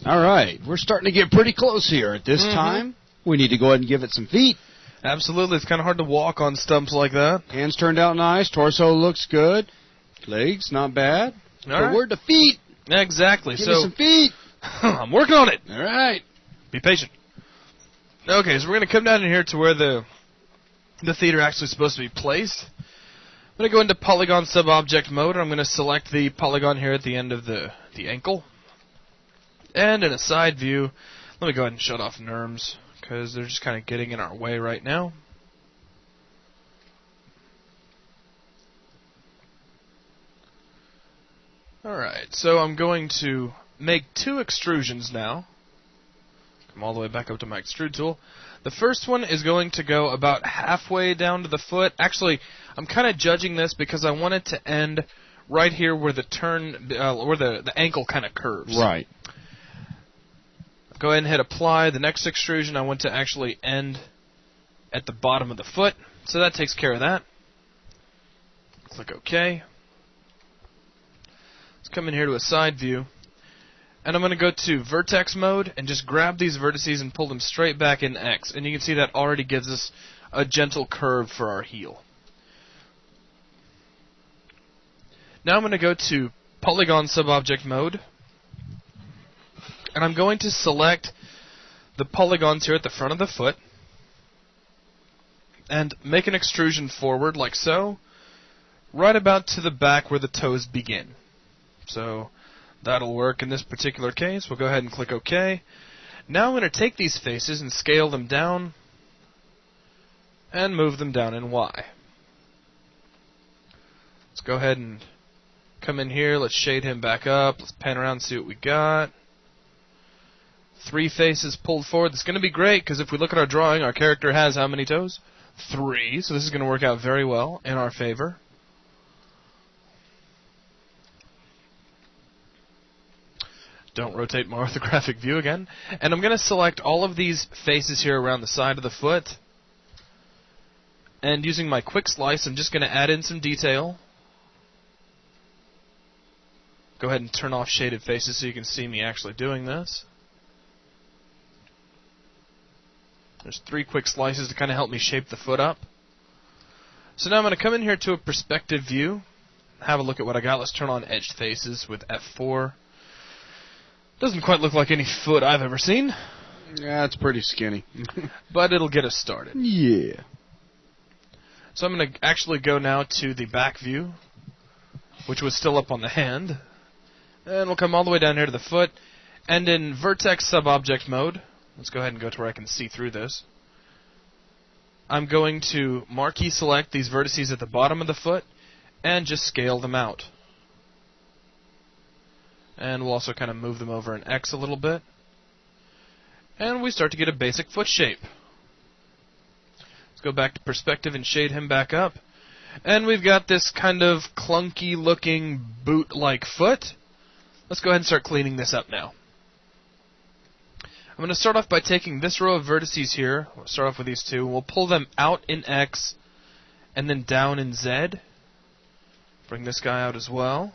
All right, we're starting to get pretty close here. At this time, we need to go ahead and give it some feet. Absolutely. It's kind of hard to walk on stumps like that. Hands turned out nice. Torso looks good. Legs, not bad. All right. We're the feet. Exactly. Give me some feet. I'm working on it. All right. Be patient. Okay, so we're going to come down in here to where the feet are actually supposed to be placed. I'm going to go into polygon sub-object mode, and I'm going to select the polygon here at the end of the ankle. And in a side view, let me go ahead and shut off NURMS, because they're just kind of getting in our way right now. Alright, so I'm going to make 2 extrusions now. Come all the way back up to my extrude tool. The first one is going to go about halfway down to the foot. Actually, I'm kind of judging this because I want it to end right here where the where the ankle kind of curves. Right. Go ahead and hit apply. The next extrusion I want to actually end at the bottom of the foot. So that takes care of that. Click OK. Let's come in here to a side view. And I'm going to go to vertex mode and just grab these vertices and pull them straight back in X. And you can see that already gives us a gentle curve for our heel. Now I'm going to go to polygon subobject mode. And I'm going to select the polygons here at the front of the foot. And make an extrusion forward like so. Right about to the back where the toes begin. So that'll work in this particular case. We'll go ahead and click OK. Now I'm going to take these faces and scale them down and move them down in Y. Let's go ahead and come in here. Let's shade him back up. Let's pan around and see what we got. 3 faces pulled forward. That's going to be great because if we look at our drawing, our character has how many toes? 3. So this is going to work out very well in our favor. Don't rotate my orthographic view again. And I'm going to select all of these faces here around the side of the foot. And using my quick slice, I'm just going to add in some detail. Go ahead and turn off shaded faces so you can see me actually doing this. There's 3 quick slices to kind of help me shape the foot up. So now I'm going to come in here to a perspective view. Have a look at what I got. Let's turn on edged faces with F4. Doesn't quite look like any foot I've ever seen. Yeah, it's pretty skinny. But it'll get us started. Yeah. So I'm going to actually go now to the back view, which was still up on the hand. And we'll come all the way down here to the foot. And in vertex sub-object mode, let's go ahead and go to where I can see through this. I'm going to marquee select these vertices at the bottom of the foot and just scale them out. And we'll also kind of move them over in X a little bit. And we start to get a basic foot shape. Let's go back to perspective and shade him back up. And we've got this kind of clunky looking boot-like foot. Let's go ahead and start cleaning this up now. I'm going to start off by taking this row of vertices here. We'll start off with these 2. We'll pull them out in X and then down in Z. Bring this guy out as well.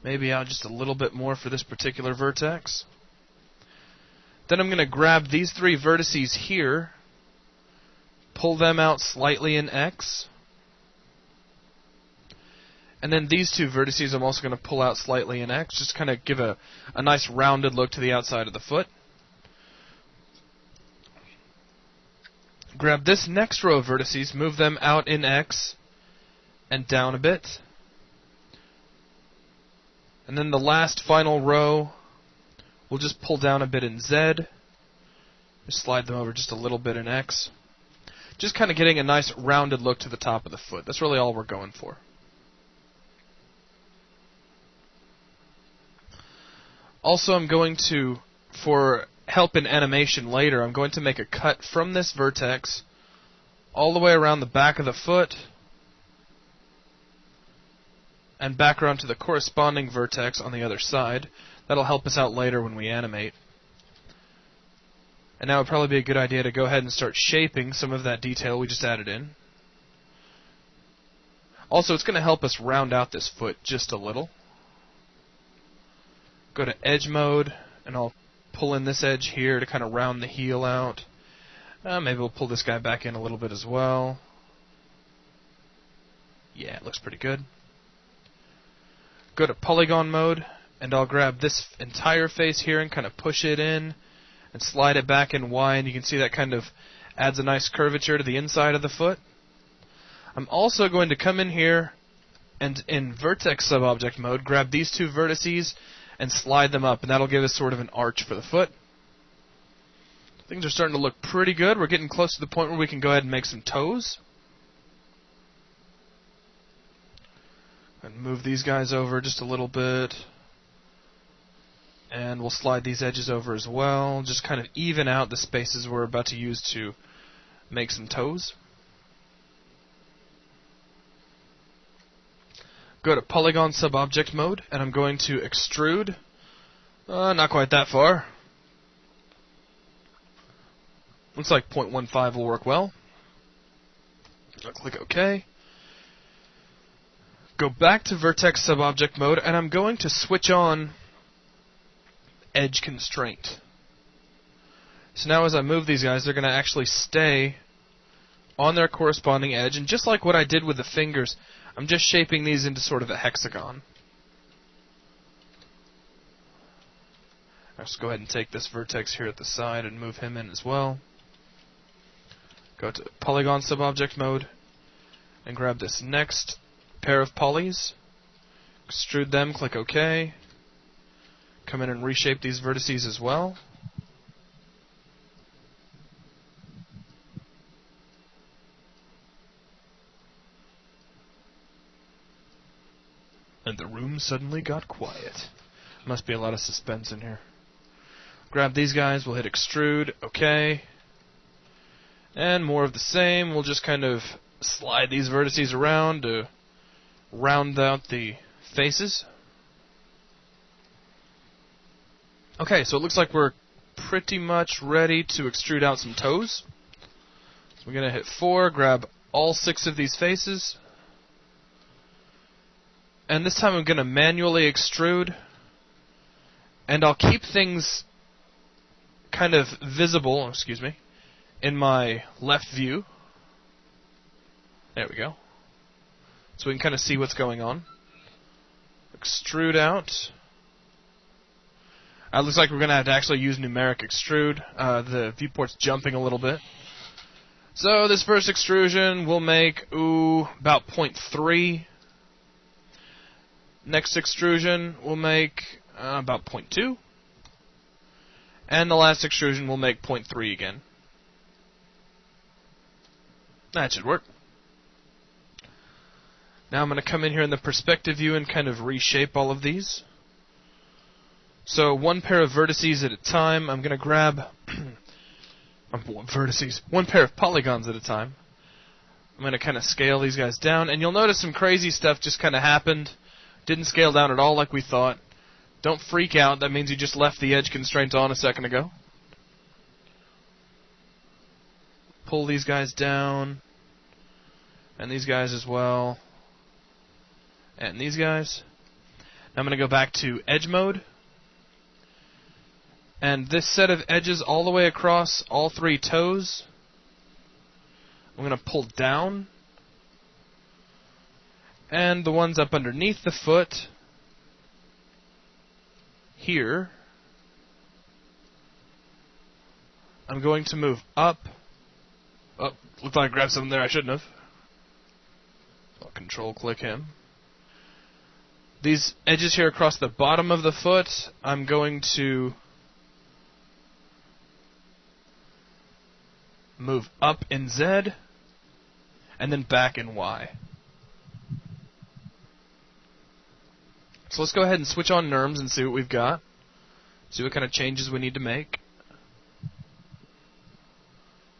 Maybe out just a little bit more for this particular vertex. Then I'm going to grab these 3 vertices here, pull them out slightly in X, and then these 2 vertices I'm also going to pull out slightly in X, just kind of give a nice rounded look to the outside of the foot. Grab this next row of vertices, move them out in X and down a bit. And then the last final row, we'll just pull down a bit in Z. Just slide them over just a little bit in X. Just kind of getting a nice rounded look to the top of the foot. That's really all we're going for. Also, I'm going to, for help in animation later, I'm going to make a cut from this vertex all the way around the back of the foot and back around to the corresponding vertex on the other side. That'll help us out later when we animate. And now would probably be a good idea to go ahead and start shaping some of that detail we just added in. Also, it's going to help us round out this foot just a little. Go to edge mode, and I'll pull in this edge here to kind of round the heel out. Maybe we'll pull this guy back in a little bit as well. Yeah, it looks pretty good. Go to polygon mode, and I'll grab this entire face here and kind of push it in and slide it back in Y, and you can see that kind of adds a nice curvature to the inside of the foot. I'm also going to come in here and in vertex subobject mode, grab these two vertices and slide them up, and that'll give us sort of an arch for the foot. Things are starting to look pretty good. We're getting close to the point where we can go ahead and make some toes. And move these guys over just a little bit. And we'll slide these edges over as well. Just kind of even out the spaces we're about to use to make some toes. Go to polygon subobject mode, and I'm going to extrude. Not quite that far. Looks like 0.15 will work well. I'll click OK. Go back to vertex subobject mode, and I'm going to switch on edge constraint. So now as I move these guys, they're going to actually stay on their corresponding edge, and just like what I did with the fingers, I'm just shaping these into sort of a hexagon. Let's go ahead and take this vertex here at the side and move him in as well. Go to polygon subobject mode and grab this next pair of polys. Extrude them, click OK. Come in and reshape these vertices as well. And the room suddenly got quiet. Must be a lot of suspense in here. Grab these guys, we'll hit extrude, OK. And more of the same, we'll just kind of slide these vertices around to round out the faces. Okay, so it looks like we're pretty much ready to extrude out some toes. So we're going to hit 4, grab all 6 of these faces. And this time I'm going to manually extrude. And I'll keep things kind of visible, in my left view. There we go. So we can kind of see what's going on. Extrude out. It looks like we're going to have to actually use numeric extrude. The viewport's jumping a little bit. So this first extrusion will make, about 0.3. Next extrusion will make about 0.2. And the last extrusion will make 0.3 again. That should work. Now I'm going to come in here in the perspective view and kind of reshape all of these. So one pair of vertices at a time. I'm going to grab one pair of polygons at a time. I'm going to kind of scale these guys down, and you'll notice some crazy stuff just kind of happened. Didn't scale down at all like we thought. Don't freak out. That means you just left the edge constraint on a second ago. Pull these guys down, and these guys as well, and these guys. Now I'm going to go back to edge mode. And this set of edges all the way across all 3 toes, I'm going to pull down. And the ones up underneath the foot, here, I'm going to move up. Oh, looked like I grabbed something there I shouldn't have. I'll control click him. These edges here across the bottom of the foot, I'm going to move up in Z, and then back in Y. So let's go ahead and switch on NURMS and see what we've got. See what kind of changes we need to make.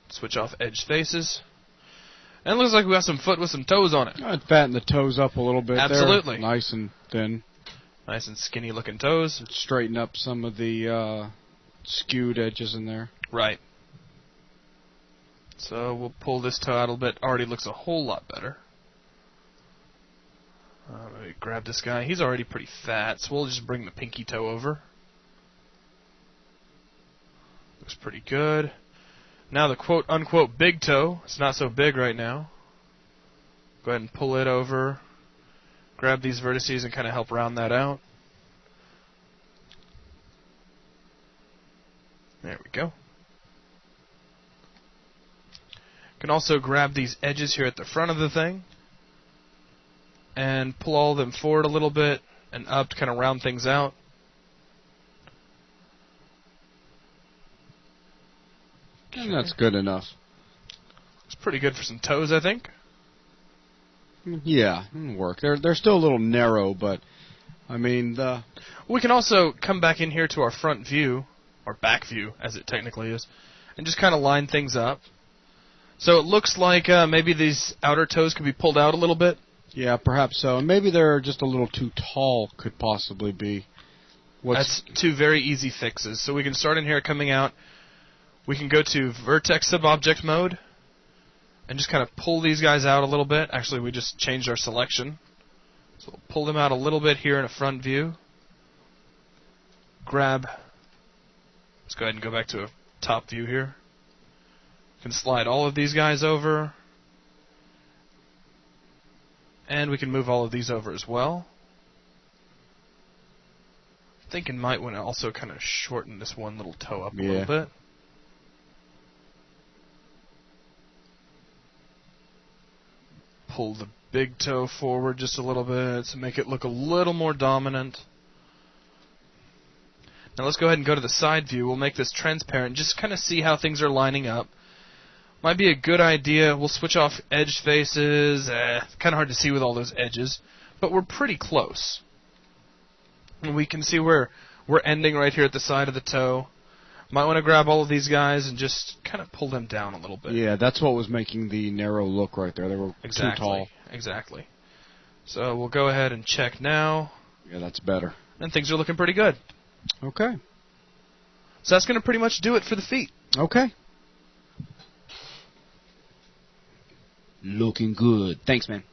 Switch off edge faces. And it looks like we got some foot with some toes on it. I'd fatten the toes up a little bit. Absolutely. There. Nice and thin. Nice and skinny looking toes. Straighten up some of the skewed edges in there. Right. So we'll pull this toe out a little bit. Already looks a whole lot better. Let me grab this guy. He's already pretty fat, so we'll just bring the pinky toe over. Looks pretty good. Now the quote-unquote big toe. It's not so big right now. Go ahead and pull it over. Grab these vertices and kind of help round that out. There we go. You can also grab these edges here at the front of the thing and pull all of them forward a little bit and up to kind of round things out. And that's good enough. It's pretty good for some toes, I think. Yeah, it'll work. They're still a little narrow, but I mean we can also come back in here to our front view, or back view, as it technically is, and just kind of line things up. So it looks like maybe these outer toes could be pulled out a little bit. Yeah, perhaps so. And maybe they're just a little too tall, could possibly be. That's two very easy fixes. So we can start in here coming out. We can go to vertex subobject mode and just kind of pull these guys out a little bit. Actually, we just changed our selection. So we'll pull them out a little bit here in a front view. Grab. Let's go ahead and go back to a top view here. We can slide all of these guys over. And we can move all of these over as well. I'm thinking might want to also kind of shorten this one little toe up a little bit. Pull the big toe forward just a little bit to make it look a little more dominant. Now let's go ahead and go to the side view. We'll make this transparent, just kind of see how things are lining up. Might be a good idea. We'll switch off edge faces. Kind of hard to see with all those edges, but we're pretty close. And we can see where we're ending right here at the side of the toe. Might want to grab all of these guys and just kind of pull them down a little bit. Yeah, that's what was making the narrow look right there. They were too tall. Exactly. So we'll go ahead and check now. Yeah, that's better. And things are looking pretty good. Okay. So that's going to pretty much do it for the feet. Okay. Looking good. Thanks, man.